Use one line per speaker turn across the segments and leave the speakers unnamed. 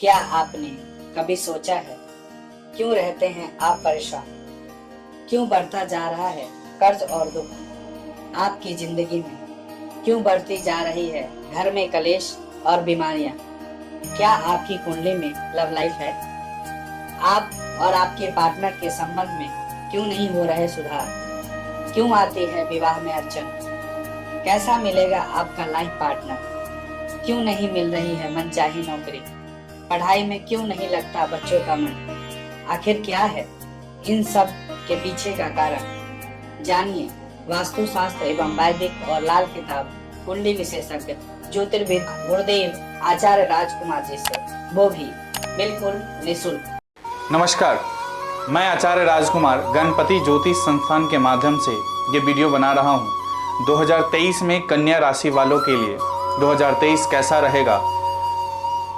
क्या आपने कभी सोचा है क्यों रहते हैं आप परेशान? क्यों बढ़ता जा रहा है कर्ज और दुख आपकी जिंदगी में? क्यों बढ़ती जा रही है घर में कलेश और बीमारियां? क्या आपकी कुंडली में लव लाइफ है? आप और आपके पार्टनर के संबंध में क्यों नहीं हो रहे सुधार? क्यों आती है विवाह में अड़चन? कैसा मिलेगा आपका लाइफ पार्टनर? क्यों नहीं मिल रही है मनचाही नौकरी? पढ़ाई में क्यों नहीं लगता बच्चों का मन? आखिर क्या है इन सब के पीछे का कारण? जानिए वास्तु शास्त्र एवं वैदिक और लाल किताब कुंडली विशेषज्ञ ज्योतिर्विद गुरुदेव आचार्य राजकुमार जी से, वो भी बिल्कुल निःशुल्क।
नमस्कार, मैं आचार्य राजकुमार गणपति ज्योतिष संस्थान के माध्यम से ये वीडियो बना रहा हूँ। 2023 में कन्या राशि वालों के लिए 2023 कैसा रहेगा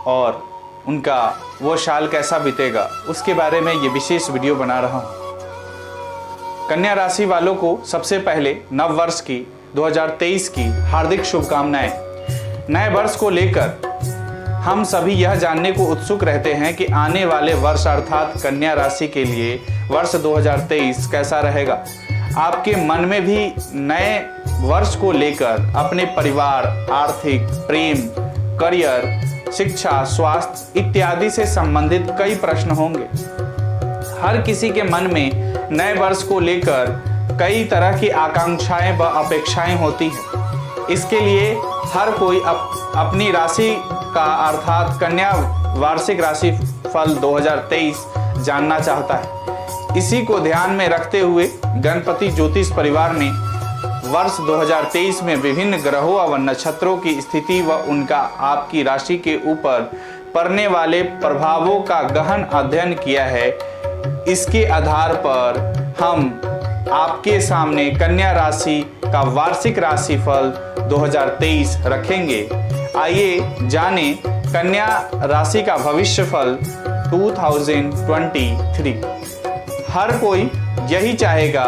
और उनका वो साल कैसा बीतेगा, उसके बारे में ये विशेष वीडियो बना रहा हूँ। कन्या राशि वालों को सबसे पहले नव वर्ष की 2023 की हार्दिक शुभकामनाएं। नए वर्ष को लेकर हम सभी यह जानने को उत्सुक रहते हैं कि आने वाले वर्ष अर्थात कन्या राशि के लिए वर्ष 2023 कैसा रहेगा। आपके मन में भी नए वर्ष को लेकर अपने परिवार, आर्थिक, प्रेम, करियर, शिक्षा, स्वास्थ्य इत्यादि से संबंधित कई प्रश्न होंगे। हर किसी के मन में नए वर्ष को लेकर कई तरह की आकांक्षाएं व अपेक्षाएं होती हैं। इसके लिए हर कोई अपनी राशि का अर्थात कन्या वार्षिक राशि फल 2023 जानना चाहता है। इसी को ध्यान में रखते हुए गणपति ज्योतिष परिवार ने वर्ष 2023 में विभिन्न ग्रहों व नक्षत्रों की स्थिति व उनका आपकी राशि के ऊपर पड़ने वाले प्रभावों का गहन अध्ययन किया है। इसके आधार पर हम आपके सामने कन्या राशि का वार्षिक राशिफल 2023 रखेंगे। आइए जाने कन्या राशि का भविष्यफल 2023। हर कोई यही चाहेगा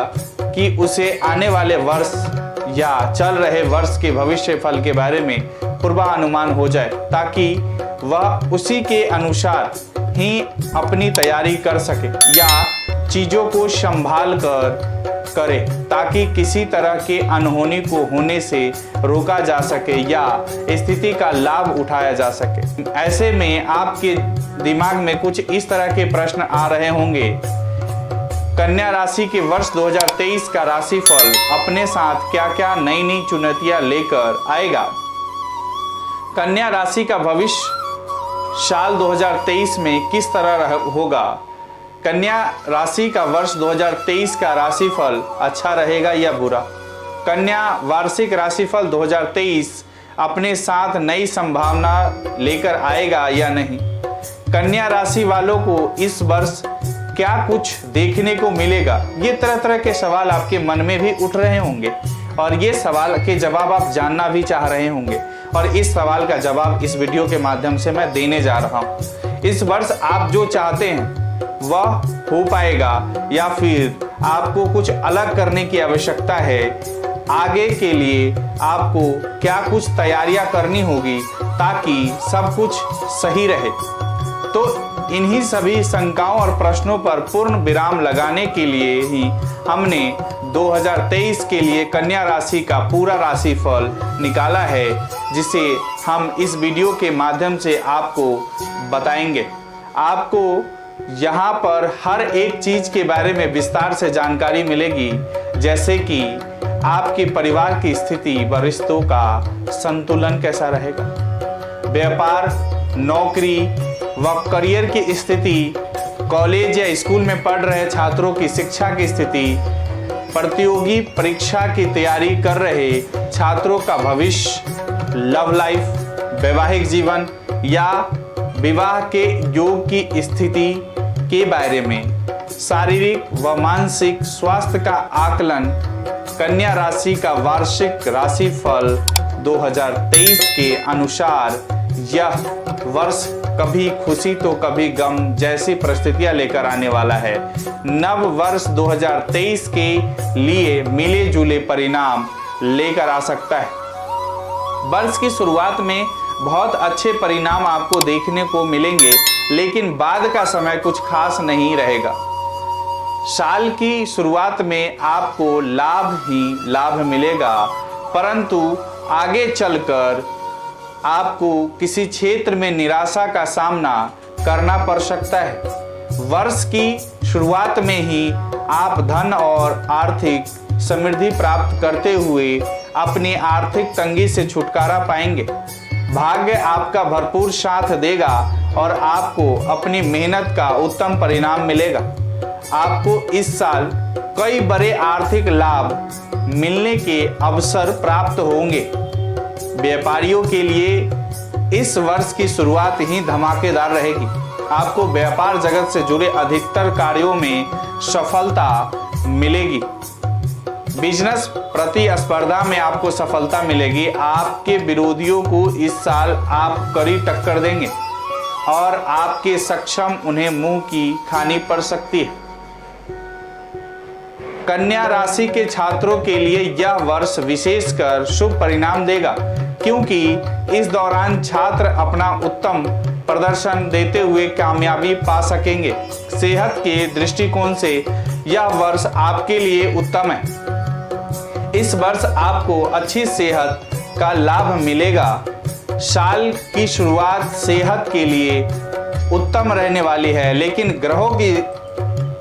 कि उसे आने वाले वर्ष या चल रहे वर्ष के भविष्य फल के बारे में पूर्वानुमान हो जाए, ताकि वह उसी के अनुसार ही अपनी तैयारी कर सके या चीज़ों को संभाल कर करे, ताकि किसी तरह के अनहोनी को होने से रोका जा सके या स्थिति का लाभ उठाया जा सके। ऐसे में आपके दिमाग में कुछ इस तरह के प्रश्न आ रहे होंगे। कन्या राशि के वर्ष 2023 का राशिफल अपने साथ क्या क्या नई नई चुनौतियां लेकर आएगा? कन्या राशि का भविष्य साल 2023 में किस तरह होगा? कन्या राशि का वर्ष 2023 का राशिफल अच्छा रहेगा या बुरा? कन्या वार्षिक राशिफल 2023 अपने साथ नई संभावना लेकर आएगा या नहीं? कन्या राशि वालों को इस वर्ष क्या कुछ देखने को मिलेगा? ये तरह तरह के सवाल आपके मन में भी उठ रहे होंगे और ये सवाल के जवाब आप जानना भी चाह रहे होंगे, और इस सवाल का जवाब इस वीडियो के माध्यम से मैं देने जा रहा हूँ। इस वर्ष आप जो चाहते हैं वह हो पाएगा या फिर आपको कुछ अलग करने की आवश्यकता है? आगे के लिए आपको क्या कुछ तैयारियां करनी होगी ताकि सब कुछ सही रहे? तो इन्हीं सभी शंकाओं और प्रश्नों पर पूर्ण विराम लगाने के लिए ही हमने 2023 के लिए कन्या राशि का पूरा राशिफल निकाला है, जिसे हम इस वीडियो के माध्यम से आपको बताएंगे। आपको यहाँ पर हर एक चीज के बारे में विस्तार से जानकारी मिलेगी, जैसे कि आपके परिवार की स्थिति व रिश्तों का संतुलन कैसा रहेगा, व्यापार, नौकरी व करियर की स्थिति, कॉलेज या स्कूल में पढ़ रहे छात्रों की शिक्षा की स्थिति, प्रतियोगी परीक्षा की तैयारी कर रहे छात्रों का भविष्य, लव लाइफ, वैवाहिक जीवन या विवाह के योग की स्थिति के बारे में, शारीरिक व मानसिक स्वास्थ्य का आकलन। कन्या राशि का वार्षिक राशिफल 2023 के अनुसार यह वर्ष कभी खुशी तो कभी गम जैसी परिस्थितियां लेकर आने वाला है। नव वर्ष 2023 के लिए मिले जुले परिणाम लेकर आ सकता है। वर्ष की शुरुआत में बहुत अच्छे परिणाम आपको देखने को मिलेंगे, लेकिन बाद का समय कुछ खास नहीं रहेगा। साल की शुरुआत में आपको लाभ ही लाभ मिलेगा, परंतु आगे चलकर आपको किसी क्षेत्र में निराशा का सामना करना पड़ सकता है। वर्ष की शुरुआत में ही आप धन और आर्थिक समृद्धि प्राप्त करते हुए अपनी आर्थिक तंगी से छुटकारा पाएंगे। भाग्य आपका भरपूर साथ देगा और आपको अपनी मेहनत का उत्तम परिणाम मिलेगा। आपको इस साल कई बड़े आर्थिक लाभ मिलने के अवसर प्राप्त होंगे। व्यापारियों के लिए इस वर्ष की शुरुआत ही धमाकेदार रहेगी। आपको व्यापार जगत से जुड़े अधिकतर कार्यों में सफलता मिलेगी। बिजनेस प्रतिस्पर्धा में आपको सफलता मिलेगी। आपके विरोधियों को इस साल आप कड़ी टक्कर देंगे और आपके सक्षम उन्हें मुंह की खानी पड़ सकती है। कन्या राशि के छात्रों के लिए यह वर्ष विशेषकर शुभ परिणाम देगा, क्योंकि इस दौरान छात्र अपना उत्तम प्रदर्शन देते हुए कामयाबी पा सकेंगे। सेहत के दृष्टिकोण से यह वर्ष आपके लिए उत्तम है। इस वर्ष आपको अच्छी सेहत का लाभ मिलेगा। साल की शुरुआत सेहत के लिए उत्तम रहने वाली है, लेकिन ग्रहों की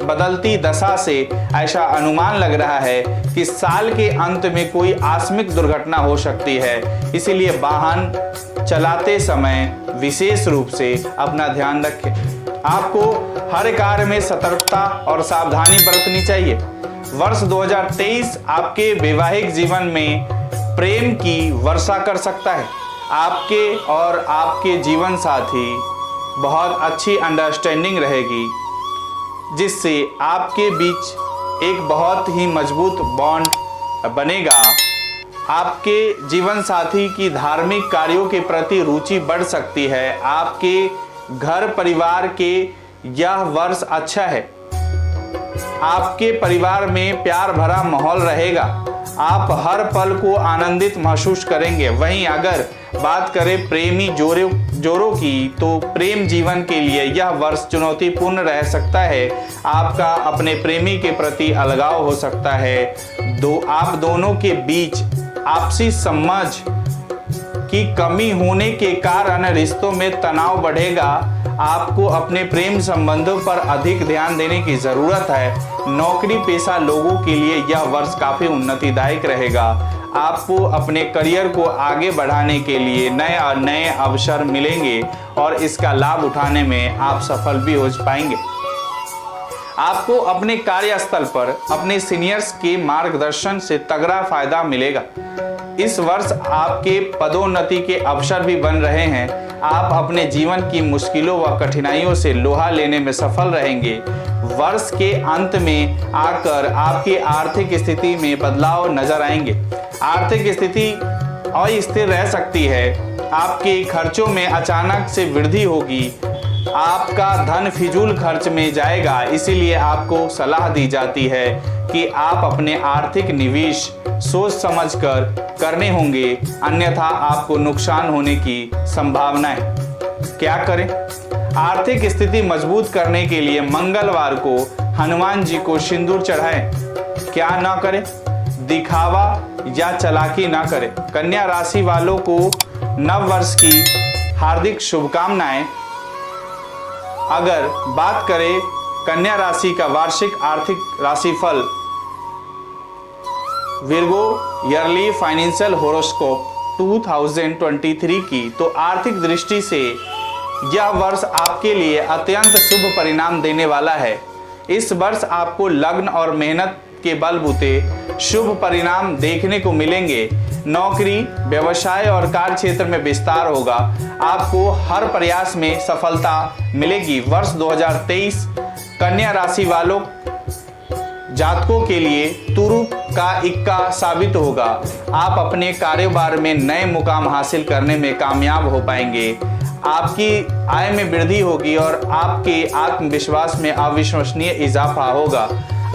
बदलती दशा से ऐसा अनुमान लग रहा है कि साल के अंत में कोई आकस्मिक दुर्घटना हो सकती है। इसीलिए वाहन चलाते समय विशेष रूप से अपना ध्यान रखें। आपको हर कार्य में सतर्कता और सावधानी बरतनी चाहिए। वर्ष 2023 आपके वैवाहिक जीवन में प्रेम की वर्षा कर सकता है। आपके और आपके जीवन साथी बहुत अच्छी अंडरस्टैंडिंग रहेगी, जिससे आपके बीच एक बहुत ही मजबूत बॉन्ड बनेगा। आपके जीवन साथी की धार्मिक कार्यों के प्रति रुचि बढ़ सकती है। आपके घर परिवार के यह वर्ष अच्छा है। आपके परिवार में प्यार भरा माहौल रहेगा। आप हर पल को आनंदित महसूस करेंगे। वहीं अगर बात करें प्रेमी जोड़ों की, तो प्रेम जीवन के लिए यह वर्ष चुनौतीपूर्ण रह सकता है। आपका अपने प्रेमी के प्रति अलगाव हो सकता है। आप दोनों के बीच आपसी समझ की कमी होने के कारण रिश्तों में तनाव बढ़ेगा। आपको अपने प्रेम संबंधों पर अधिक ध्यान देने की जरूरत है। नौकरी पेशा लोगों के लिए यह वर्ष काफी उन्नतिदायक रहेगा। आपको अपने करियर को आगे बढ़ाने के लिए नए अवसर मिलेंगे और इसका लाभ उठाने में आप सफल भी हो पाएंगे। आपको अपने कार्यस्थल पर अपने सीनियर्स के मार्गदर्शन से तगड़ा फायदा मिलेगा। इस वर्ष आपके पदोन्नति के अवसर भी बन रहे हैं। आप अपने जीवन की मुश्किलों व कठिनाइयों से लोहा लेने में सफल रहेंगे। वर्ष के अंत में आकर आपकी आर्थिक स्थिति में बदलाव नजर आएंगे। आर्थिक स्थिति अस्थिर रह सकती है। आपके खर्चों में अचानक से वृद्धि होगी। आपका धन फिजूल खर्च में जाएगा। इसीलिए आपको सलाह दी जाती है कि आप अपने आर्थिक निवेश सोच समझकर करने होंगे, अन्यथा आपको नुकसान होने की संभावना है। क्या करें? आर्थिक स्थिति मजबूत करने के लिए मंगलवार को हनुमान जी को सिंदूर चढ़ाएं। क्या ना करें? दिखावा या चालाकी ना करें। कन्या राशि वालों को नव वर्ष की हार्दिक शुभकामनाएं। अगर बात करें कन्या राशि का वार्षिक आर्थिक राशिफल विर्गो ईयरली फाइनेंशियल होरोस्कोप 2023 की, तो आर्थिक दृष्टि से यह वर्ष आपके लिए अत्यंत शुभ परिणाम देने वाला है। इस वर्ष आपको लग्न और मेहनत के बलबूते शुभ परिणाम देखने को मिलेंगे। नौकरी, व्यवसाय और कार्य क्षेत्र में विस्तार होगा। आपको हर प्रयास में सफलता मिलेगी। वर्ष 2023 कन्या राशि वालों जातकों के लिए तुरुप का इक्का साबित होगा। आप अपने कारोबार में नए मुकाम हासिल करने में कामयाब हो पाएंगे। आपकी आय में वृद्धि होगी और आपके आत्मविश्वास में अविश्वसनीय इजाफा होगा।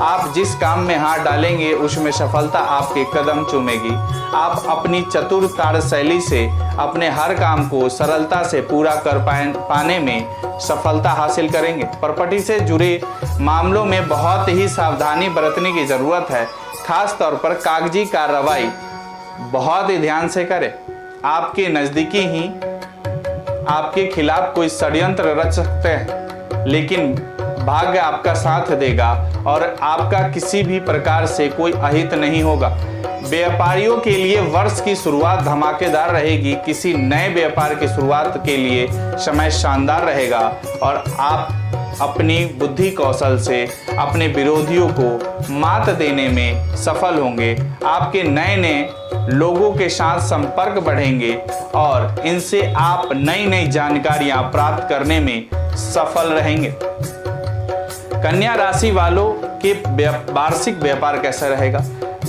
आप जिस काम में हाथ डालेंगे उसमें सफलता आपके कदम चूमेगी। आप अपनी चतुर कार्यशैली से अपने हर काम को सरलता से पूरा कर पाने में सफलता हासिल करेंगे। प्रॉपर्टी से जुड़े मामलों में बहुत ही सावधानी बरतने की जरूरत है। खास तौर पर कागजी कार्रवाई बहुत ही ध्यान से करें। आपके नज़दीकी ही आपके खिलाफ कोई षड्यंत्र रच सकते हैं, लेकिन भाग्य आपका साथ देगा और आपका किसी भी प्रकार से कोई अहित नहीं होगा। व्यापारियों के लिए वर्ष की शुरुआत धमाकेदार रहेगी। किसी नए व्यापार की शुरुआत के लिए समय शानदार रहेगा और आप अपनी बुद्धि कौशल से अपने विरोधियों को मात देने में सफल होंगे। आपके नए नए लोगों के साथ संपर्क बढ़ेंगे और इनसे आप नई नई जानकारियां प्राप्त करने में सफल रहेंगे। कन्या राशि वालों के वार्षिक व्यापार कैसा रहेगा?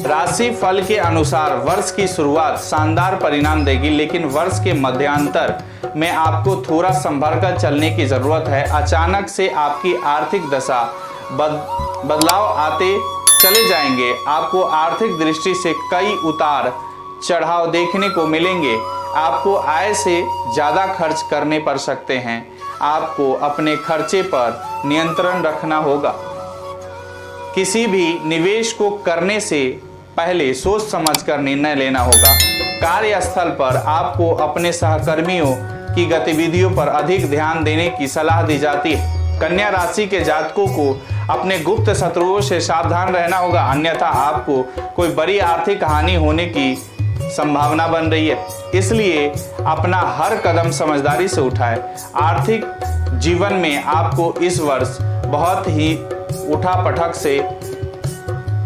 राशि फल के अनुसार वर्ष की शुरुआत शानदार परिणाम देगी, लेकिन वर्ष के मध्यांतर में आपको थोड़ा संभल कर चलने की जरूरत है। अचानक से आपकी आर्थिक दशा बदलाव आते चले जाएंगे। आपको आर्थिक दृष्टि से कई उतार चढ़ाव देखने को मिलेंगे। आपको आय से ज़्यादा खर्च करने पड़ सकते हैं। आपको अपने खर्चे पर नियंत्रण रखना होगा। किसी भी निवेश को करने से पहले सोच समझकर निर्णय लेना होगा। कार्यस्थल पर आपको अपने सहकर्मियों की गतिविधियों पर अधिक ध्यान देने की सलाह दी जाती है। कन्या राशि के जातकों को अपने गुप्त शत्रुओं से सावधान रहना होगा, अन्यथा आपको कोई बड़ी आर्थिक हानि होने की संभावना बन रही है। इसलिए अपना हर कदम समझदारी से उठाएं। आर्थिक जीवन में आपको इस वर्ष बहुत ही उठापटक से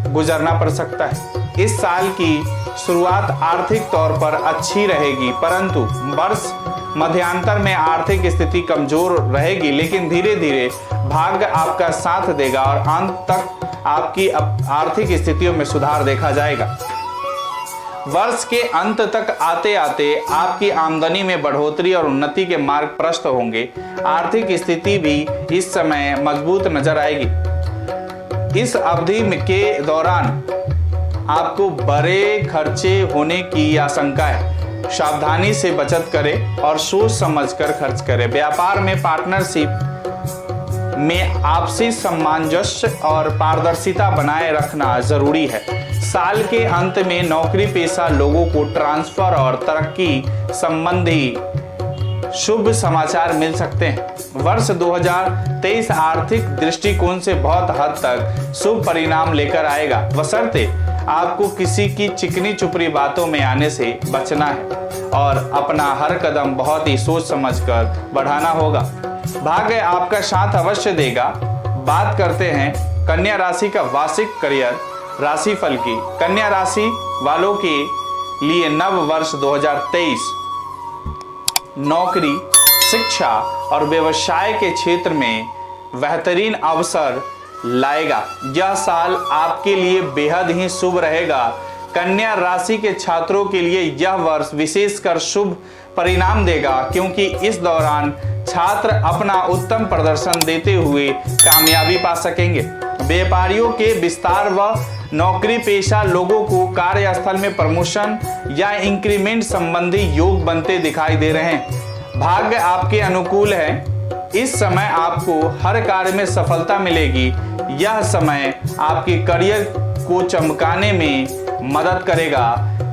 गुजरना पड़ सकता है। इस साल की शुरुआत आर्थिक तौर पर अच्छी रहेगी, परंतु वर्ष मध्यांतर में आर्थिक स्थिति कमजोर रहेगी, लेकिन धीरे धीरे भाग्य आपका साथ देगा और अंत तक आपकी आर्थिक स्थितियों में सुधार देखा जाएगा। वर्ष के अंत तक आते आते आपकी आमदनी में बढ़ोतरी और उन्नति के मार्ग प्रशस्त होंगे। आर्थिक स्थिति भी इस समय मजबूत नजर आएगी। इस अवधि के दौरान आपको बड़े खर्चे होने की आशंका है। सावधानी से बचत करें और सोच समझकर खर्च करें। व्यापार में पार्टनरशिप में आपसी सामंजस्य और पारदर्शिता बनाए रखना जरूरी है। साल के अंत में नौकरी पेशा लोगों को ट्रांसफर और तरक्की संबंधी शुभ समाचार मिल सकते हैं। वर्ष 2023 आर्थिक दृष्टिकोण से बहुत हद तक शुभ परिणाम लेकर आएगा, बशर्ते आपको किसी की चिकनी चुपड़ी बातों में आने से बचना है और अपना हर कदम बहुत ही सोच समझकर बढ़ाना होगा। भाग्य आपका साथ अवश्य देगा। बात करते हैं कन्या राशि का वार्षिक करियर राशिफल की। कन्या राशि वालों के लिए नव वर्ष 2023 नौकरी, शिक्षा और व्यवसाय के क्षेत्र में बेहतरीन अवसर लाएगा। यह साल आपके लिए बेहद ही शुभ रहेगा। कन्या राशि के छात्रों के लिए यह वर्ष विशेषकर शुभ परिणाम देगा, क्योंकि इस दौरान छात्र अपना उत्तम प्रदर्शन देते हुए कामयाबी पा सकेंगे। व्यापारियों के विस्तार व नौकरी पेशा लोगों को कार्यस्थल में प्रमोशन या इंक्रीमेंट संबंधी योग बनते दिखाई दे रहे हैं। भाग्य आपके अनुकूल है। इस समय आपको हर कार्य में सफलता मिलेगी। यह समय आपके करियर को चमकाने में मदद करेगा।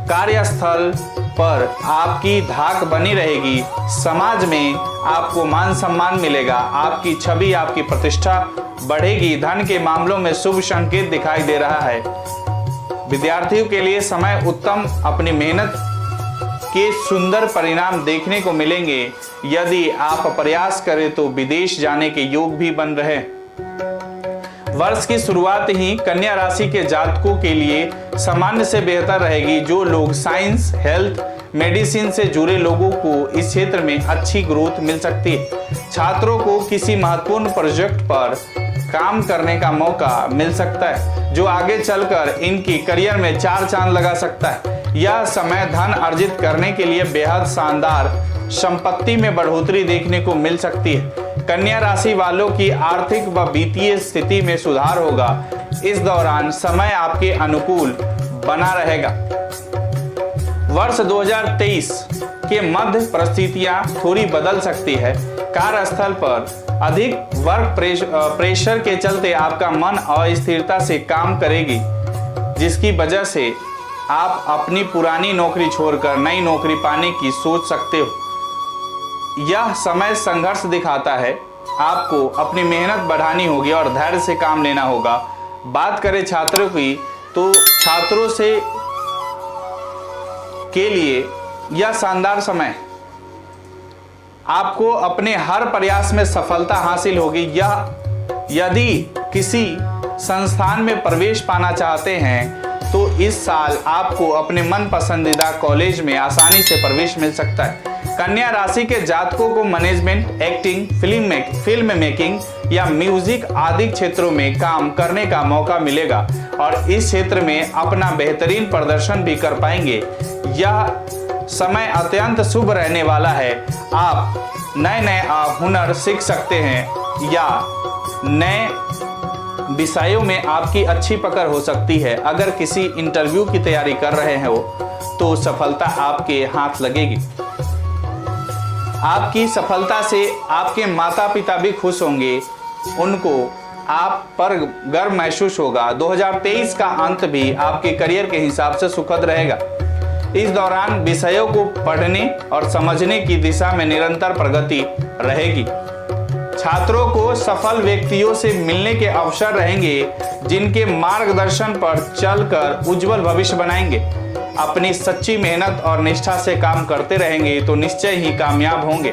कार्यस्थल पर आपकी धाक बनी रहेगी। समाज में आपको मान सम्मान मिलेगा। आपकी छवि, आपकी प्रतिष्ठा बढ़ेगी। धन के मामलों में शुभ संकेत दिखाई दे रहा है। विद्यार्थियों के लिए समय उत्तम, अपनी मेहनत के सुंदर परिणाम देखने को मिलेंगे। यदि आप प्रयास करें तो विदेश जाने के योग भी बन रहे। वर्ष की शुरुआत ही कन्या राशि के जातकों के लिए सामान्य से बेहतर रहेगी। जो लोग साइंस, हेल्थ, मेडिसिन से जुड़े लोगों को इस क्षेत्र में अच्छी ग्रोथ मिल सकती है। छात्रों को किसी महत्वपूर्ण प्रोजेक्ट पर काम करने का मौका मिल सकता है, जो आगे चलकर इनकी करियर में चार चांद लगा सकता है। यह समय धन अर्जित करने के लिए बेहद शानदार, संपत्ति में बढ़ोतरी देखने को मिल सकती है। कन्या राशि वालों की आर्थिक व वित्तीय स्थिति में सुधार होगा। इस दौरान समय आपके अनुकूल बना रहेगा। वर्ष 2023 के मध्य परिस्थितियां थोड़ी बदल सकती है। कार्यस्थल पर अधिक वर्क प्रेशर के चलते आपका मन अस्थिरता से काम करेगी, जिसकी वजह से आप अपनी पुरानी नौकरी छोड़कर नई नौकरी पाने की सोच सकते हो। यह समय संघर्ष दिखाता है। आपको अपनी मेहनत बढ़ानी होगी और धैर्य से काम लेना होगा। बात करें छात्रों की, तो छात्रों से के लिए यह शानदार समय, आपको अपने हर प्रयास में सफलता हासिल होगी। यदि किसी संस्थान में प्रवेश पाना चाहते हैं तो इस साल आपको अपने मन पसंदीदा कॉलेज में आसानी से प्रवेश मिल सकता है। कन्या राशि के जातकों को मैनेजमेंट, एक्टिंग, फिल्म मेकिंग या म्यूजिक आदि क्षेत्रों में काम करने का मौका मिलेगा और इस क्षेत्र में अपना बेहतरीन प्रदर्शन भी कर पाएंगे। यह समय अत्यंत शुभ रहने वाला है। आप नए हुनर सीख सकते हैं या नए विषयों में आपकी अच्छी पकड़ हो सकती है। अगर किसी इंटरव्यू की तैयारी कर रहे हो तो सफलता आपके हाथ लगेगी। आपकी सफलता से आपके माता पिता भी खुश होंगे, उनको आप पर गर्व महसूस होगा। 2023 का अंत भी आपके करियर के हिसाब से सुखद रहेगा। इस दौरान विषयों को पढ़ने और समझने की दिशा में निरंतर प्रगति रहेगी। छात्रों को सफल व्यक्तियों से मिलने के अवसर रहेंगे, जिनके मार्गदर्शन पर चलकर उज्जवल भविष्य बनाएंगे। अपनी सच्ची मेहनत और निष्ठा से काम करते रहेंगे तो निश्चय ही कामयाब होंगे।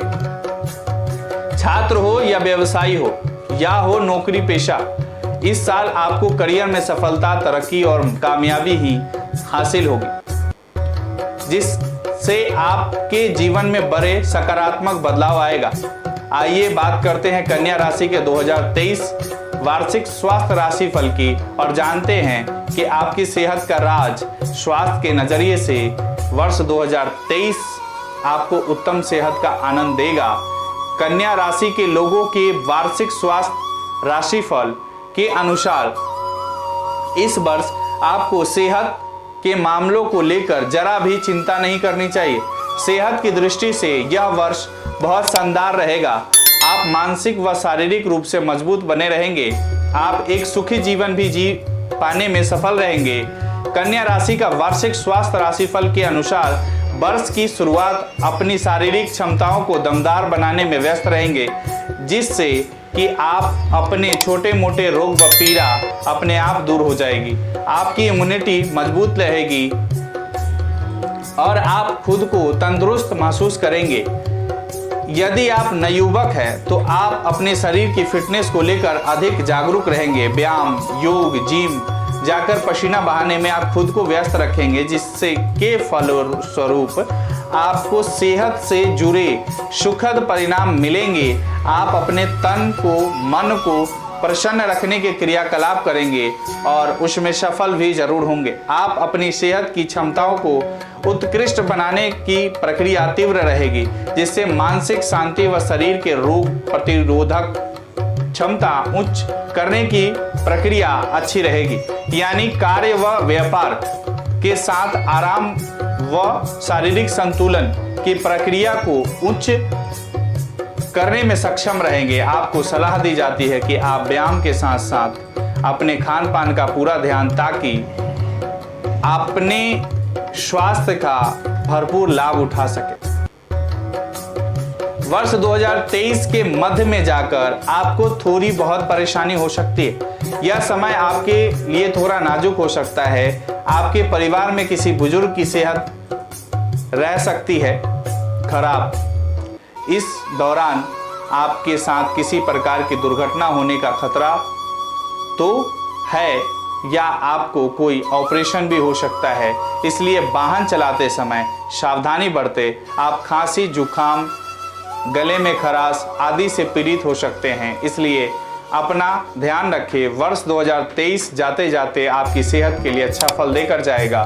छात्र हो या व्यवसायी हो या हो नौकरी पेशा, इस साल आपको करियर में सफलता, तरक्की और कामयाबी ही हासिल होगी, जिससे आपके जीवन में बड़े सकारात्मक बदलाव आएगा। आइए बात करते हैं कन्या राशि के 2023 वार्षिक स्वास्थ्य राशिफल की और जानते हैं कि आपकी सेहत का राज स्वास्थ्य के नजरिए से वर्ष 2023 आपको उत्तम सेहत का आनंद देगा। कन्या राशि के लोगों के वार्षिक स्वास्थ्य राशिफल के अनुसार इस वर्ष आपको सेहत के मामलों को लेकर जरा भी चिंता नहीं करनी चाहिए। सेहत की दृष्टि से यह वर्ष बहुत शानदार रहेगा। आप मानसिक व शारीरिक रूप से मजबूत बने रहेंगे। आप एक सुखी जीवन भी जी पाने में सफल रहेंगे। कन्या राशि का वार्षिक स्वास्थ्य राशिफल के अनुसार वर्ष की शुरुआत अपनी शारीरिक क्षमताओं को दमदार बनाने में व्यस्त रहेंगे, जिससे कि आप अपने छोटे मोटे रोग व पीड़ा अपने आप दूर हो जाएगी। आपकी इम्यूनिटी मजबूत रहेगी और आप खुद को तंदुरुस्त महसूस करेंगे। यदि आप नवयुवक हैं तो आप अपने शरीर की फिटनेस को लेकर अधिक जागरूक रहेंगे। व्यायाम, योग, जिम जाकर पसीना बहाने में आप खुद को व्यस्त रखेंगे, जिससे के फलस्वरूप आपको सेहत से जुड़े सुखद परिणाम मिलेंगे। आप अपने तन को, मन को प्रसन्न रखने के क्रियाकलाप करेंगे और उसमें सफल भी जरूर होंगे। आप अपनी सेहत की क्षमताओं को उत्कृष्ट बनाने की प्रक्रिया तीव्र रहेगी, जिससे मानसिक शांति व शरीर के रोग प्रतिरोधक क्षमता उच्च करने की प्रक्रिया अच्छी रहेगी। यानी कार्य व व्यापार के साथ आराम व शारीरिक संतुलन की प्रक्रिया को उच्च करने में सक्षम रहेंगे। आपको सलाह दी जाती है कि आप व्यायाम के साथ साथ अपने खान पान का पूरा ध्यान, ताकि अपने स्वास्थ्य का भरपूर लाभ उठा सके। वर्ष 2023 के मध्य में जाकर आपको थोड़ी बहुत परेशानी हो सकती है। यह समय आपके लिए थोड़ा नाजुक हो सकता है। आपके परिवार में किसी बुजुर्ग की सेहत रह सकती है खराब। इस दौरान आपके साथ किसी प्रकार की दुर्घटना होने का खतरा तो है, या आपको कोई ऑपरेशन भी हो सकता है। इसलिए वाहन चलाते समय सावधानी बरतें। आप खांसी, जुखाम, गले में खराश आदि से पीड़ित हो सकते हैं, इसलिए अपना ध्यान रखें। वर्ष 2023 जाते जाते आपकी सेहत के लिए अच्छा फल देकर जाएगा।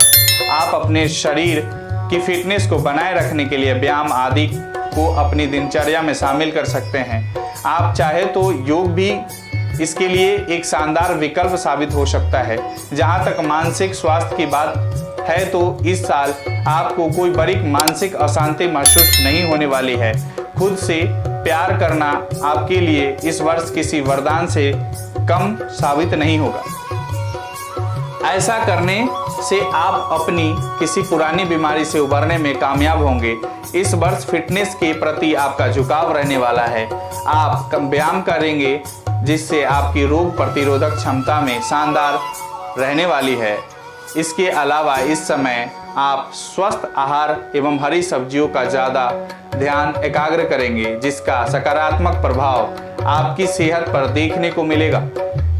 आप अपने शरीर की फिटनेस को बनाए रखने के लिए व्यायाम आदि को अपनी दिनचर्या में शामिल कर सकते हैं। आप चाहे तो योग भी इसके लिए एक शानदार विकल्प साबित हो सकता है। जहां तक मानसिक स्वास्थ्य की बात है तो इस साल आपको कोई बड़ी मानसिक अशांति महसूस नहीं होने वाली है। खुद से प्यार करना आपके लिए इस वर्ष किसी वरदान से कम साबित नहीं होगा। ऐसा करने से आप अपनी किसी पुरानी बीमारी से उबरने में कामयाब होंगे। इस वर्ष फिटनेस के प्रति आपका झुकाव रहने वाला है। आप कम व्यायाम करेंगे जिससे आपकी रोग प्रतिरोधक क्षमता में शानदार रहने वाली है। इसके अलावा इस समय आप स्वस्थ आहार एवं हरी सब्जियों का ज़्यादा ध्यान एकाग्र करेंगे, जिसका सकारात्मक प्रभाव आपकी सेहत पर देखने को मिलेगा।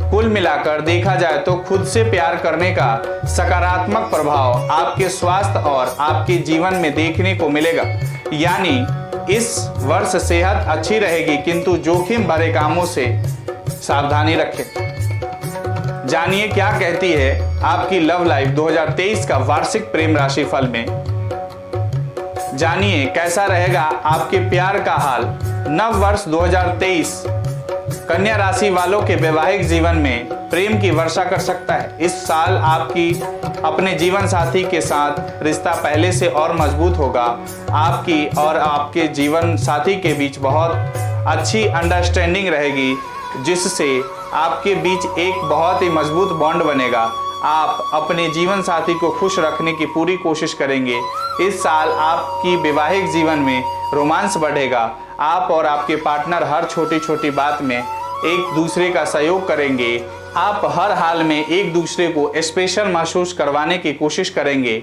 कुल मिलाकर देखा जाए तो खुद से प्यार करने का सकारात्मक प्रभाव आपके स्वास्थ्य और आपके जीवन में देखने को मिलेगा। यानी इस वर्ष सेहत अच्छी रहेगी, किंतु जोखिम भरे कामों से सावधानी रखें। जानिए क्या कहती है आपकी लव लाइफ 2023 का वार्षिक प्रेम राशि फल में। जानिए कैसा रहेगा आपके प्यार का हाल। नव वर्ष 2023 कन्या राशि वालों के वैवाहिक जीवन में प्रेम की वर्षा कर सकता है। इस साल आपकी अपने जीवन साथी के साथ रिश्ता पहले से और मजबूत होगा। आपकी और आपके जीवन साथी के बीच बहुत अच्छी अंडरस्टैंडिंग रहेगी, जिससे आपके बीच एक बहुत ही मजबूत बॉन्ड बनेगा। आप अपने जीवन साथी को खुश रखने की पूरी कोशिश करेंगे। इस साल आपकी वैवाहिक जीवन में रोमांस बढ़ेगा। आप और आपके पार्टनर हर छोटी छोटी बात में एक दूसरे का सहयोग करेंगे। आप हर हाल में एक दूसरे को स्पेशल महसूस करवाने की कोशिश करेंगे।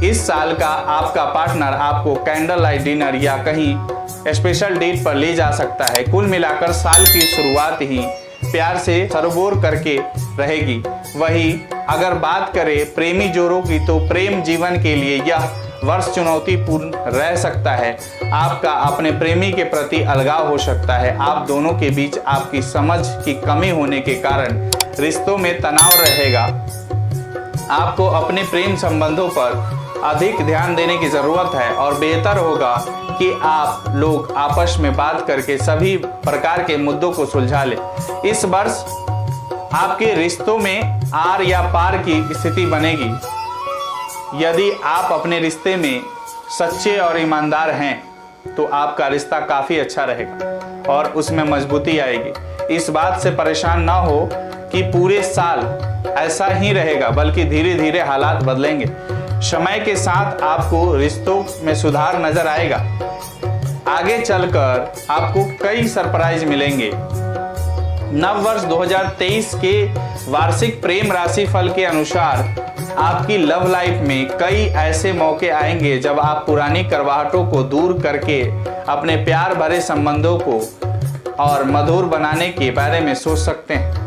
इस साल का आपका पार्टनर आपको कैंडल लाइट डिनर या कहीं स्पेशल डेट पर ले जा सकता है। कुल मिलाकर साल की शुरुआत ही प्यार से सरोबोर करके रहेगी। वही अगर बात करें प्रेमी जोड़ों की तो प्रेम जीवन के लिए यह वर्ष चुनौतीपूर्ण रह सकता है। आपका अपने प्रेमी के प्रति अलगाव हो सकता है। आप दोनों के बीच आपकी समझ की कमी होने के कारण रिश्तों में तनाव रहेगा। आपको अपने प्रेम संबंधों पर अधिक ध्यान देने की ज़रूरत है और बेहतर होगा कि आप लोग आपस में बात करके सभी प्रकार के मुद्दों को सुलझा लें। इस वर्ष आपके रिश्तों में आर या पार की स्थिति बनेगी। यदि आप अपने रिश्ते में सच्चे और ईमानदार हैं तो आपका रिश्ता काफ़ी अच्छा रहेगा और उसमें मजबूती आएगी। इस बात से परेशान ना हो कि पूरे साल ऐसा ही रहेगा, बल्कि धीरे धीरे हालात बदलेंगे। समय के साथ आपको रिश्तों में सुधार नजर आएगा। आगे चलकर आपको कई सरप्राइज मिलेंगे। नव वर्ष 2023 के वार्षिक प्रेम राशि फल के अनुसार आपकी लव लाइफ में कई ऐसे मौके आएंगे जब आप पुरानी करवाहटों को दूर करके अपने प्यार भरे संबंधों को और मधुर बनाने के बारे में सोच सकते हैं।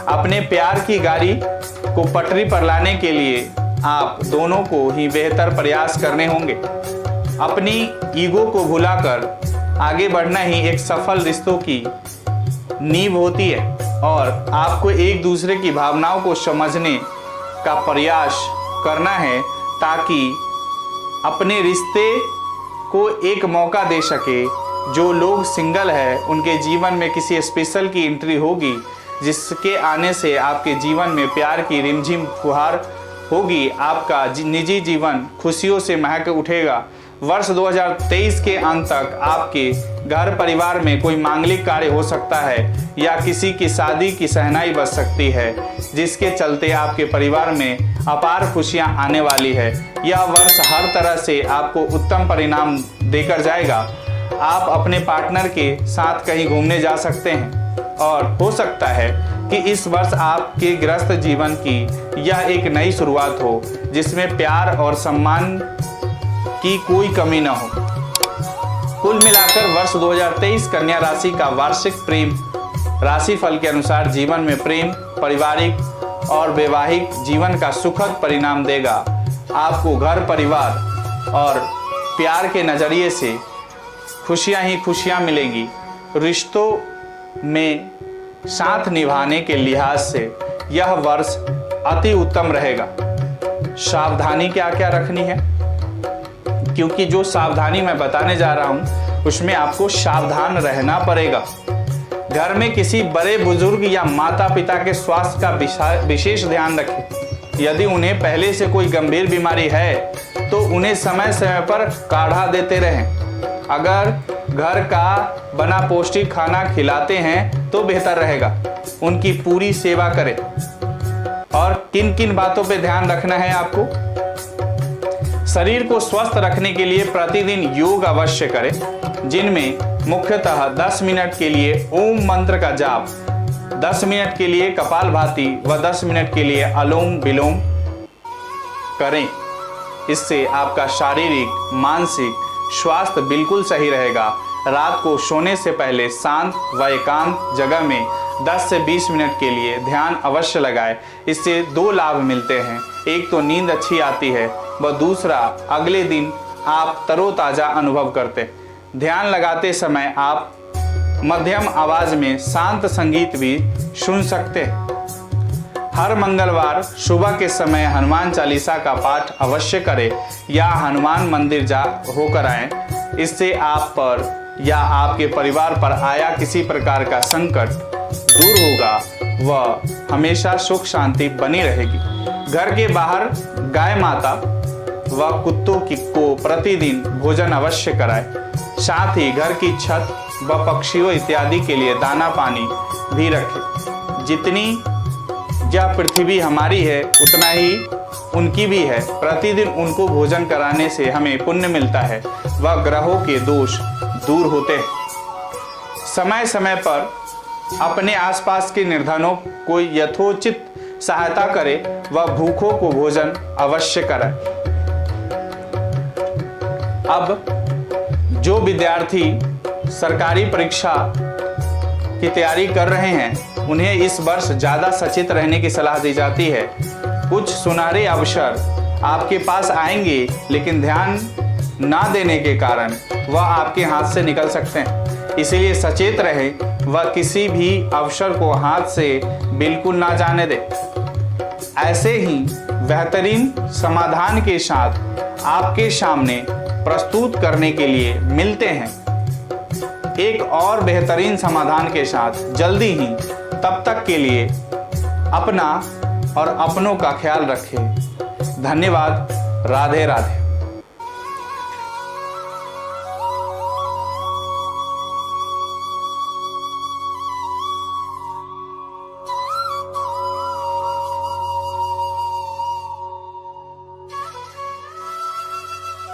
अपने प्यार की गाड़ी को पटरी पर लाने के लिए आप दोनों को ही बेहतर प्रयास करने होंगे। अपनी ईगो को भुलाकर आगे बढ़ना ही एक सफल रिश्तों की नींव होती है और आपको एक दूसरे की भावनाओं को समझने का प्रयास करना है ताकि अपने रिश्ते को एक मौका दे सके। जो लोग सिंगल है उनके जीवन में किसी स्पेशल की एंट्री होगी, जिसके आने से आपके जीवन में प्यार की रिमझिम फुहार होगी। आपका निजी जीवन खुशियों से महक उठेगा। वर्ष 2023 के अंत तक आपके घर परिवार में कोई मांगलिक कार्य हो सकता है या किसी की शादी की शहनाई बज सकती है, जिसके चलते आपके परिवार में अपार खुशियां आने वाली है। यह वर्ष हर तरह से आपको उत्तम परिणाम देकर जाएगा। आप अपने पार्टनर के साथ कहीं घूमने जा सकते हैं और हो सकता है कि इस वर्ष आपके गृहस्थ जीवन की यह एक नई शुरुआत हो जिसमें प्यार और सम्मान की कोई कमी न हो। कुल मिलाकर वर्ष 2023 कन्या राशि का वार्षिक प्रेम राशि फल के अनुसार जीवन में प्रेम, पारिवारिक और वैवाहिक जीवन का सुखद परिणाम देगा। आपको घर परिवार और प्यार के नज़रिए से खुशियां ही खुशियां मिलेंगी। रिश्तों में साथ निभाने के लिहाज से यह वर्ष अति उत्तम रहेगा। सावधानी क्या क्या रखनी है, क्योंकि जो सावधानी मैं बताने जा रहा हूं उसमें आपको सावधान रहना पड़ेगा। घर में किसी बड़े बुजुर्ग या माता पिता के स्वास्थ्य का विशेष ध्यान रखें। यदि उन्हें पहले से कोई गंभीर बीमारी है तो उन्हें समय समय पर काढ़ा देते रहें। अगर घर का बना पौष्टिक खाना खिलाते हैं तो बेहतर रहेगा। उनकी पूरी सेवा करें। और किन किन बातों पे ध्यान रखना है आपको? शरीर को स्वस्थ रखने के लिए प्रतिदिन योग अवश्य करें, जिनमें मुख्यतः 10 मिनट के लिए ओम मंत्र का जाप, 10 मिनट के लिए कपालभाति व 10 मिनट के लिए अनुलोम विलोम करें। इससे आपका शारीरिक मानसिक स्वास्थ्य बिल्कुल सही रहेगा। रात को सोने से पहले शांत व एकांत जगह में 10 से 20 मिनट के लिए ध्यान अवश्य लगाएं। इससे 2 लाभ मिलते हैं। एक तो नींद अच्छी आती है व दूसरा अगले दिन आप तरोताज़ा अनुभव करते। ध्यान लगाते समय आप मध्यम आवाज में शांत संगीत भी सुन सकते हैं। हर मंगलवार सुबह के समय हनुमान चालीसा का पाठ अवश्य करें या हनुमान मंदिर जा होकर आएं। इससे आप पर या आपके परिवार पर आया किसी प्रकार का संकट दूर होगा व हमेशा सुख शांति बनी रहेगी। घर के बाहर गाय माता व कुत्तों को प्रतिदिन भोजन अवश्य कराएं। साथ ही घर की छत व पक्षियों इत्यादि के लिए दाना पानी भी रखें। जितनी यह पृथ्वी हमारी है उतना ही उनकी भी है। प्रतिदिन उनको भोजन कराने से हमें पुण्य मिलता है व ग्रहों के दोष दूर होते हैं। समय समय पर अपने आसपास के निर्धनों को यथोचित सहायता करें व भूखों को भोजन अवश्य कराएं। अब जो विद्यार्थी सरकारी परीक्षा की तैयारी कर रहे हैं उन्हें इस वर्ष ज़्यादा सचेत रहने की सलाह दी जाती है। कुछ सुनहरे अवसर आपके पास आएंगे, लेकिन ध्यान ना देने के कारण वह आपके हाथ से निकल सकते हैं। इसलिए सचेत रहें व किसी भी अवसर को हाथ से बिल्कुल ना जाने दें। ऐसे ही बेहतरीन समाधान के साथ आपके सामने प्रस्तुत करने के लिए मिलते हैं एक और बेहतरीन समाधान के साथ जल्दी ही। तब तक के लिए अपना और अपनों का ख्याल रखें। धन्यवाद। राधे राधे।